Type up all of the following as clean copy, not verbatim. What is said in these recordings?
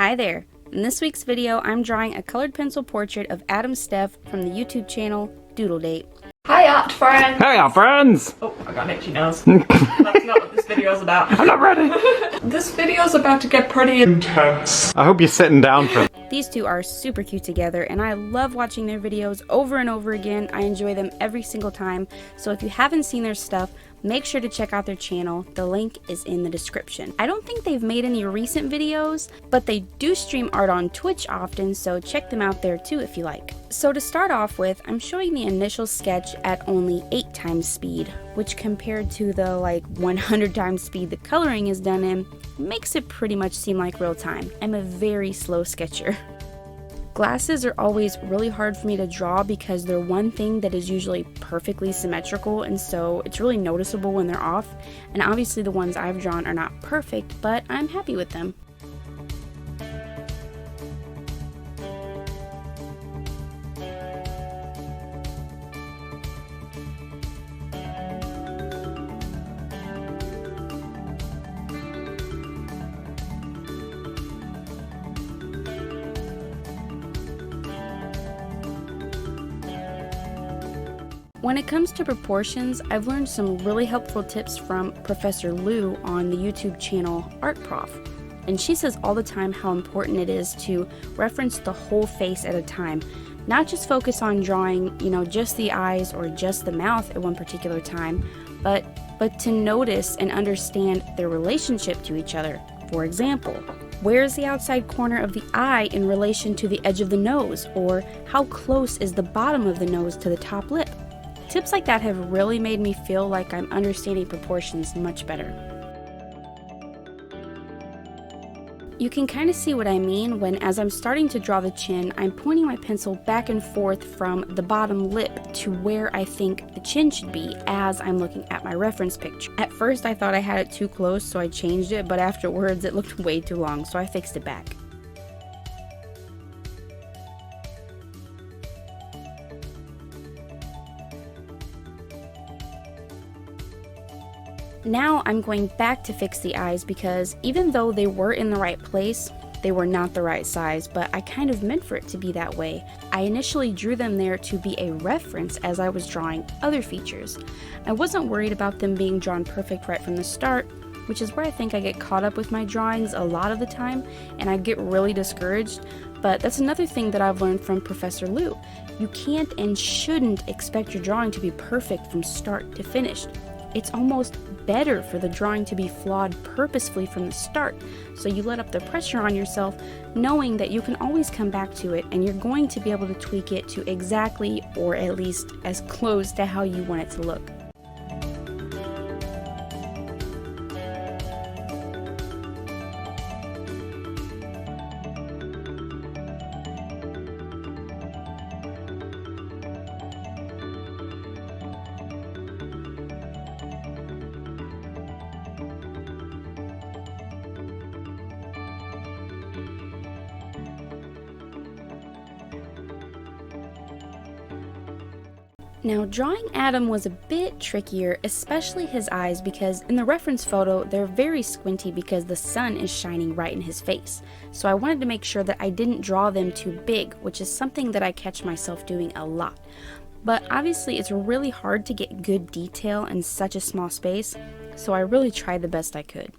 Hi there! In this week's video, I'm drawing a colored pencil portrait of Adam and Steph from the YouTube channel Doodle Date. Hi art friends! Hey art friends! Oh, I got an itchy nose. That's not what this video's about. I'm not ready! This video's about to get pretty intense. I hope you're sitting down for These two are super cute together and I love watching their videos over and over again. I enjoy them every single time. So if you haven't seen their stuff, make sure to check out their channel. The link is in the description. I don't think they've made any recent videos, but they do stream art on Twitch often, so check them out there too if you like. So to start off with, I'm showing the initial sketch at only 8 times speed, which compared to the 100 times speed the coloring is done in, makes it pretty much seem like real time. I'm a very slow sketcher. Glasses are always really hard for me to draw because they're one thing that is usually perfectly symmetrical, and so it's really noticeable when they're off. And obviously the ones I've drawn are not perfect, but I'm happy with them. When it comes to proportions, I've learned some really helpful tips from Professor Lou on the YouTube channel Art Prof. And she says all the time how important it is to reference the whole face at a time. Not just focus on drawing, just the eyes or just the mouth at one particular time, but to notice and understand their relationship to each other. For example, where is the outside corner of the eye in relation to the edge of the nose? Or how close is the bottom of the nose to the top lip? Tips like that have really made me feel like I'm understanding proportions much better. You can kind of see what I mean when, as I'm starting to draw the chin, I'm pointing my pencil back and forth from the bottom lip to where I think the chin should be as I'm looking at my reference picture. At first I thought I had it too close, so I changed it, but afterwards it looked way too long, so I fixed it back. Now I'm going back to fix the eyes because even though they were in the right place, they were not the right size, but I kind of meant for it to be that way. I initially drew them there to be a reference as I was drawing other features. I wasn't worried about them being drawn perfect right from the start, which is where I think I get caught up with my drawings a lot of the time and I get really discouraged. But that's another thing that I've learned from Professor Lou. You can't and shouldn't expect your drawing to be perfect from start to finish. It's almost better for the drawing to be flawed purposefully from the start, so you let up the pressure on yourself knowing that you can always come back to it and you're going to be able to tweak it to exactly, or at least as close to how you want it to look. Now, drawing Adam was a bit trickier, especially his eyes, because in the reference photo, they're very squinty because the sun is shining right in his face. So I wanted to make sure that I didn't draw them too big, which is something that I catch myself doing a lot. But obviously, it's really hard to get good detail in such a small space, so I really tried the best I could.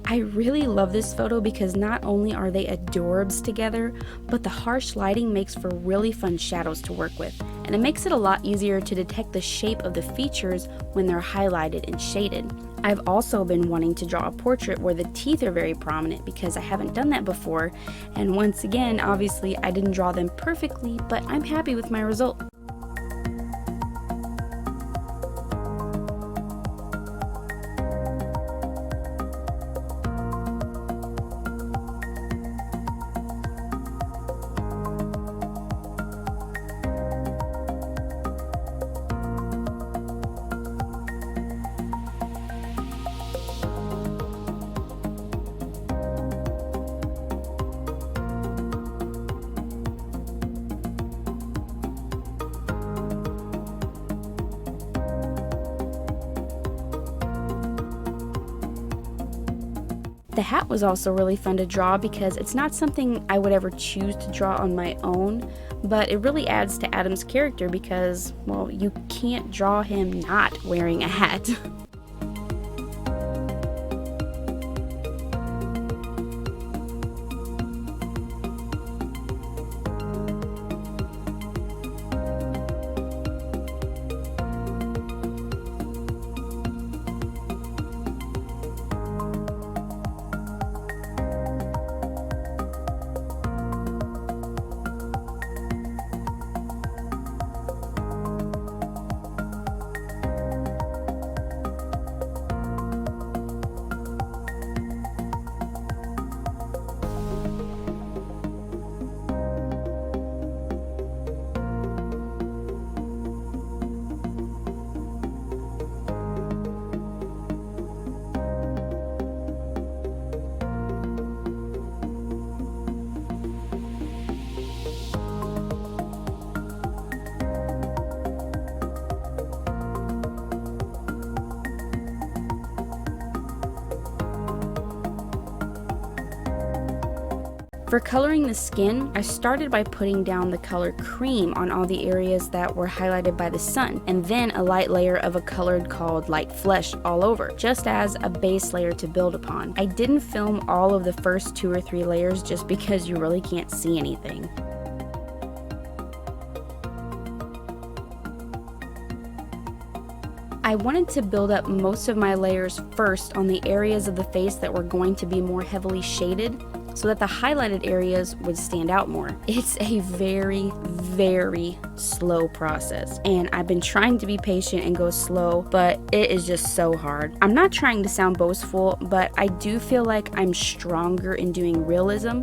I really love this photo because not only are they adorbs together, but the harsh lighting makes for really fun shadows to work with, and it makes it a lot easier to detect the shape of the features when they're highlighted and shaded. I've also been wanting to draw a portrait where the teeth are very prominent because I haven't done that before, and once again, obviously I didn't draw them perfectly, but I'm happy with my result. The hat was also really fun to draw because it's not something I would ever choose to draw on my own, but it really adds to Adam's character because, well, you can't draw him not wearing a hat. For coloring the skin, I started by putting down the color cream on all the areas that were highlighted by the sun, and then a light layer of a color called light flesh all over, just as a base layer to build upon. I didn't film all of the first 2 or 3 layers just because you really can't see anything. I wanted to build up most of my layers first on the areas of the face that were going to be more heavily shaded, so that the highlighted areas would stand out more. It's a very, very slow process, and I've been trying to be patient and go slow, but it is just so hard. I'm not trying to sound boastful, but I do feel like I'm stronger in doing realism,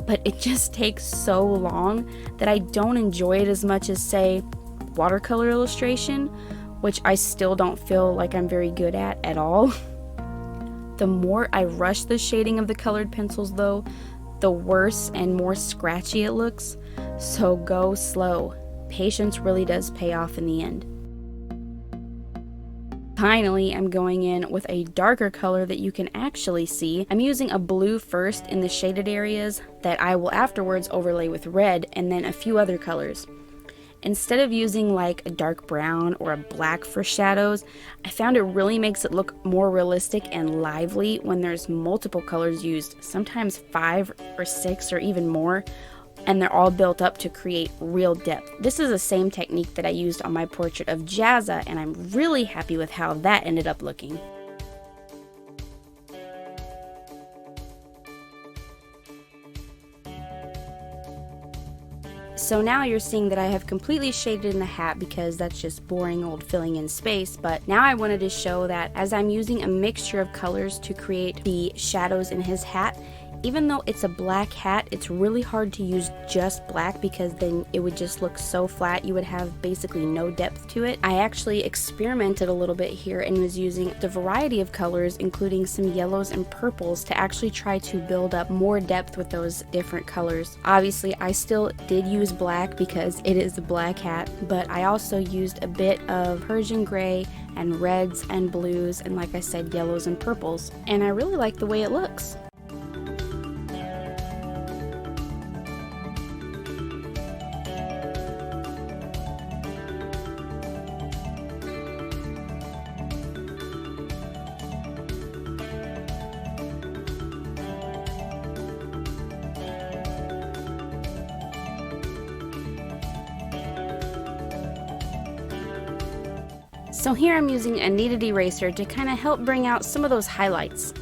but it just takes so long that I don't enjoy it as much as, say, watercolor illustration, which I still don't feel like I'm very good at all. The more I rush the shading of the colored pencils though, the worse and more scratchy it looks, so go slow. Patience really does pay off in the end. Finally, I'm going in with a darker color that you can actually see. I'm using a blue first in the shaded areas that I will afterwards overlay with red and then a few other colors. Instead of using like a dark brown or a black for shadows, I found it really makes it look more realistic and lively when there's multiple colors used, sometimes 5 or 6 or even more, and they're all built up to create real depth. This is the same technique that I used on my portrait of Jazza, and I'm really happy with how that ended up looking. So now you're seeing that I have completely shaded in the hat because that's just boring old filling in space, but now I wanted to show that as I'm using a mixture of colors to create the shadows in his hat, even though it's a black hat, it's really hard to use just black because then it would just look so flat. You would have basically no depth to it. I actually experimented a little bit here and was using a variety of colors, including some yellows and purples, to actually try to build up more depth with those different colors. Obviously, I still did use black because it is a black hat, but I also used a bit of Persian gray and reds and blues and, like I said, yellows and purples. And I really like the way it looks. So here I'm using a kneaded eraser to kind of help bring out some of those highlights.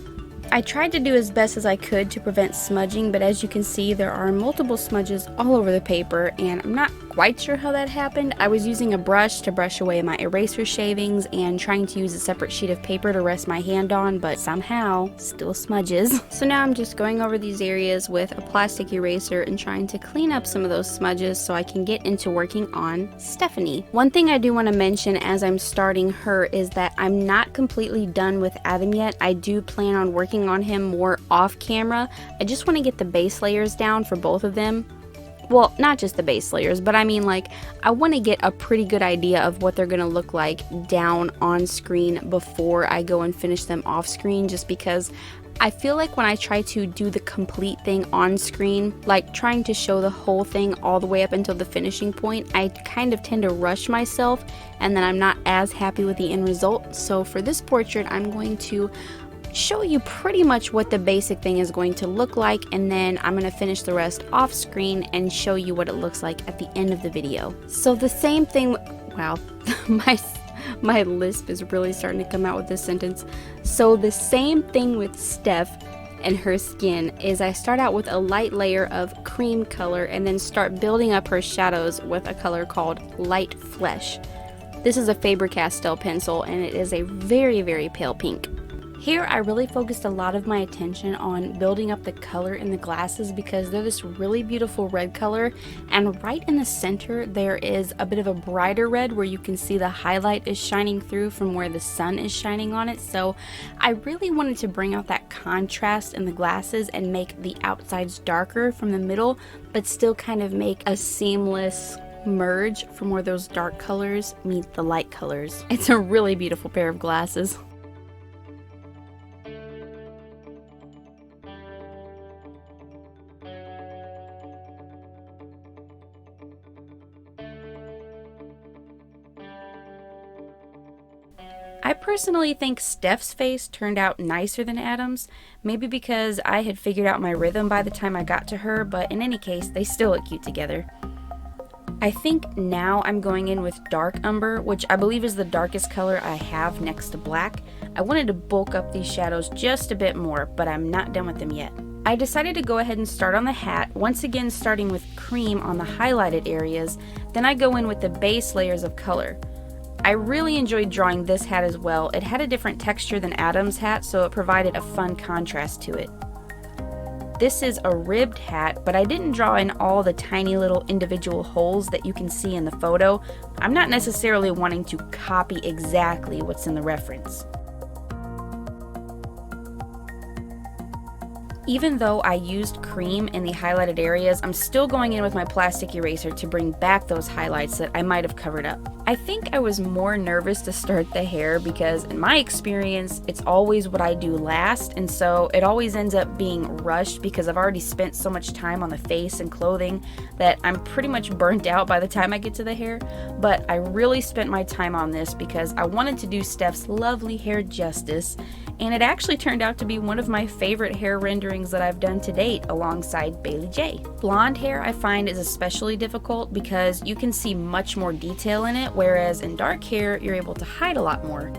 I tried to do as best as I could to prevent smudging, but as you can see there are multiple smudges all over the paper, and I'm not quite sure how that happened. I was using a brush to brush away my eraser shavings and trying to use a separate sheet of paper to rest my hand on, but somehow still smudges. So now I'm just going over these areas with a plastic eraser and trying to clean up some of those smudges so I can get into working on Stephanie. One thing I do want to mention as I'm starting her is that I'm not completely done with Adam yet. I do plan on working on him more off camera. I just want to get the base layers down for both of them. Well, not just the base layers, but I mean, like, I want to get a pretty good idea of what they're going to look like down on screen before I go and finish them off screen, just because I feel like when I try to do the complete thing on screen, like trying to show the whole thing all the way up until the finishing point, I kind of tend to rush myself and then I'm not as happy with the end result. So for this portrait, I'm going to show you pretty much what the basic thing is going to look like, and then I'm going to finish the rest off screen and show you what it looks like at the end of the video. So the same thing, wow, my lisp is really starting to come out with this sentence. So the same thing with Steph and her skin is I start out with a light layer of cream color and then start building up her shadows with a color called Light Flesh. This is a Faber-Castell pencil and it is a very, very pale pink. Here I really focused a lot of my attention on building up the color in the glasses because they're this really beautiful red color, and right in the center there is a bit of a brighter red where you can see the highlight is shining through from where the sun is shining on it. So I really wanted to bring out that contrast in the glasses and make the outsides darker from the middle, but still kind of make a seamless merge from where those dark colors meet the light colors. It's a really beautiful pair of glasses. I personally think Steph's face turned out nicer than Adam's, maybe because I had figured out my rhythm by the time I got to her, but in any case, they still look cute together. I think now I'm going in with dark umber, which I believe is the darkest color I have next to black. I wanted to bulk up these shadows just a bit more, but I'm not done with them yet. I decided to go ahead and start on the hat, once again starting with cream on the highlighted areas, then I go in with the base layers of color. I really enjoyed drawing this hat as well. It had a different texture than Adam's hat, so it provided a fun contrast to it. This is a ribbed hat, but I didn't draw in all the tiny little individual holes that you can see in the photo. I'm not necessarily wanting to copy exactly what's in the reference. Even though I used cream in the highlighted areas, I'm still going in with my plastic eraser to bring back those highlights that I might have covered up. I think I was more nervous to start the hair because in my experience, it's always what I do last, and so it always ends up being rushed because I've already spent so much time on the face and clothing that I'm pretty much burnt out by the time I get to the hair. But I really spent my time on this because I wanted to do Steph's lovely hair justice, and it actually turned out to be one of my favorite hair renderings that I've done to date alongside Bailey J. Blonde hair I find is especially difficult because you can see much more detail in it, whereas in dark hair you're able to hide a lot more.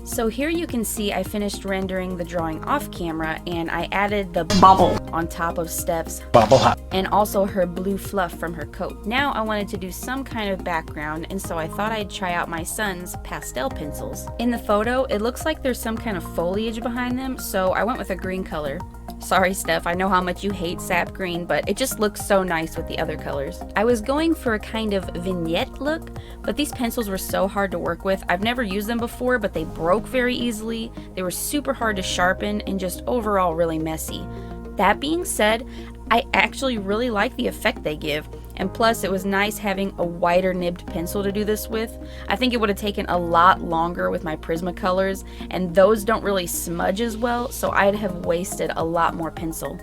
So here you can see I finished rendering the drawing off camera and I added the bubble on top of Steph's bubble and also her blue fluff from her coat. Now I wanted to do some kind of background, and so I thought I'd try out my son's pastel pencils. In the photo it looks like there's some kind of foliage behind them, so I went with a green color. Sorry Steph, I know how much you hate sap green, but it just looks so nice with the other colors. I was going for a kind of vignette look, but these pencils were so hard to work with. I've never used them before, but they broke very easily. They were super hard to sharpen and just overall really messy. That being said, I actually really like the effect they give, and plus it was nice having a wider nibbed pencil to do this with. I think it would have taken a lot longer with my Prismacolors, and those don't really smudge as well, so I'd have wasted a lot more pencil.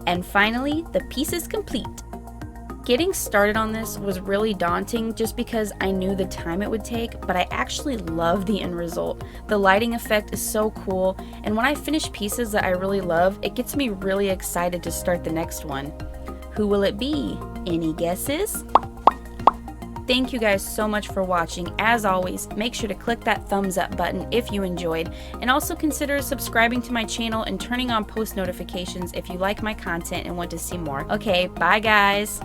And finally, the piece is complete. Getting started on this was really daunting just because I knew the time it would take, but I actually love the end result. The lighting effect is so cool, and when I finish pieces that I really love, it gets me really excited to start the next one. Who will it be? Any guesses? Thank you guys so much for watching. As always, make sure to click that thumbs up button if you enjoyed, and also consider subscribing to my channel and turning on post notifications if you like my content and want to see more. Okay, bye guys!